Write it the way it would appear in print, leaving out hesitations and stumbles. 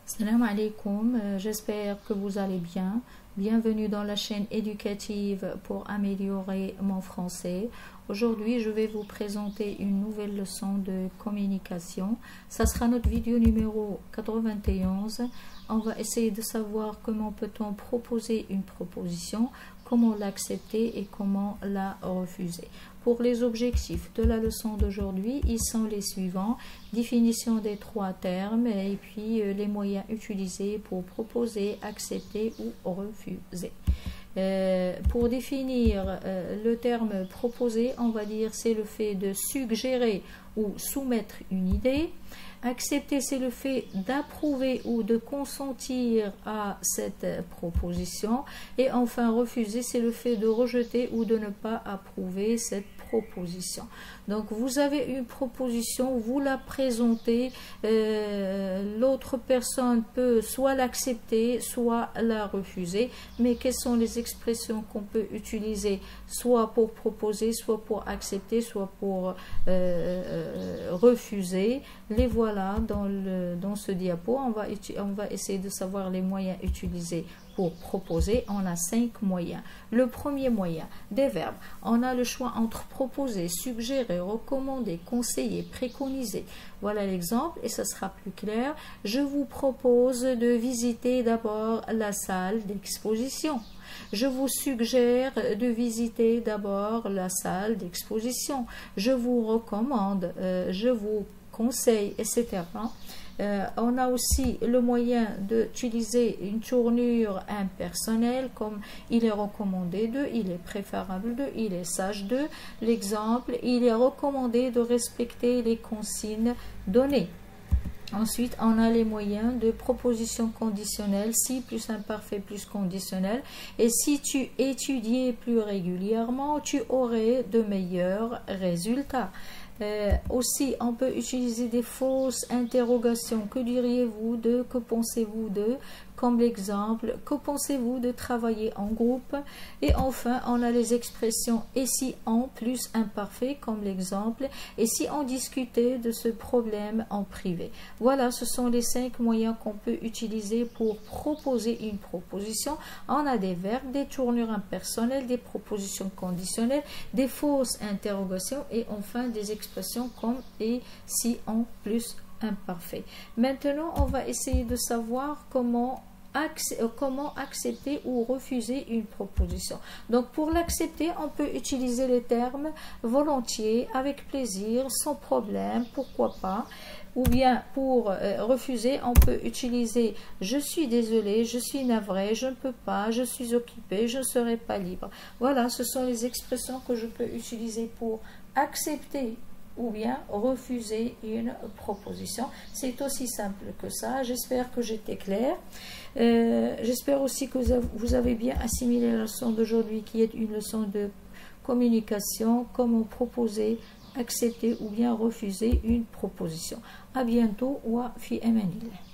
Salam alaikum, j'espère que vous allez bien. Bienvenue dans la chaîne éducative pour améliorer mon français. Aujourd'hui, je vais vous présenter une nouvelle leçon de communication. Ça sera notre vidéo numéro 91. On va essayer de savoir comment peut-on proposer une proposition, comment l'accepter et comment la refuser. Pour les objectifs de la leçon d'aujourd'hui, ils sont les suivants: définition des trois termes et puis les moyens utilisés pour proposer, accepter ou refuser. Pour définir le terme proposé, on va dire c'est le fait de suggérer ou soumettre une idée. Accepter, c'est le fait d'approuver ou de consentir à cette proposition. Et enfin, refuser, c'est le fait de rejeter ou de ne pas approuver cette proposition. Donc, vous avez une proposition, vous la présentez, l'autre personne peut soit l'accepter, soit la refuser. Mais quelles sont les expressions qu'on peut utiliser, soit pour proposer, soit pour accepter, soit pour refuser? Les voilà dans ce diapo. On va essayer de savoir les moyens utilisés pour proposer. On a 5 moyens. Le premier moyen, des verbes. On a le choix entre proposer, suggérer, recommander, conseiller, préconiser. Voilà l'exemple et ça sera plus clair. Je vous propose de visiter d'abord la salle d'exposition. Je vous suggère de visiter d'abord la salle d'exposition. Je vous recommande, je vous conseille, etc. On a aussi le moyen d'utiliser une tournure impersonnelle comme il est recommandé de, il est préférable de, il est sage de. L'exemple, il est recommandé de respecter les consignes données. Ensuite, on a les moyens de proposition conditionnelle, si plus imparfait plus conditionnel. Et si tu étudiais plus régulièrement, tu aurais de meilleurs résultats. Aussi, on peut utiliser des fausses interrogations. Que diriez-vous de, que pensez-vous de, comme l'exemple, que pensez-vous de travailler en groupe? Et enfin, on a les expressions et si on plus imparfait, comme l'exemple, et si on discutait de ce problème en privé. Voilà, ce sont les 5 moyens qu'on peut utiliser pour proposer une proposition. On a des verbes, des tournures impersonnelles, des propositions conditionnelles, des fausses interrogations et enfin des expressions comme et si on plus imparfait. Maintenant, on va essayer de savoir comment accepter ou refuser une proposition. Donc, pour l'accepter, on peut utiliser les termes volontiers, avec plaisir, sans problème, pourquoi pas. Ou bien pour refuser, on peut utiliser je suis désolé, je suis navré, je ne peux pas, je suis occupé, je ne serai pas libre. Voilà, ce sont les expressions que je peux utiliser pour accepter ou bien refuser une proposition. C'est aussi simple que ça. J'espère que j'étais claire. J'espère aussi que vous avez bien assimilé la leçon d'aujourd'hui qui est une leçon de communication, comment proposer, accepter ou bien refuser une proposition. À bientôt. Wa fi amanillah.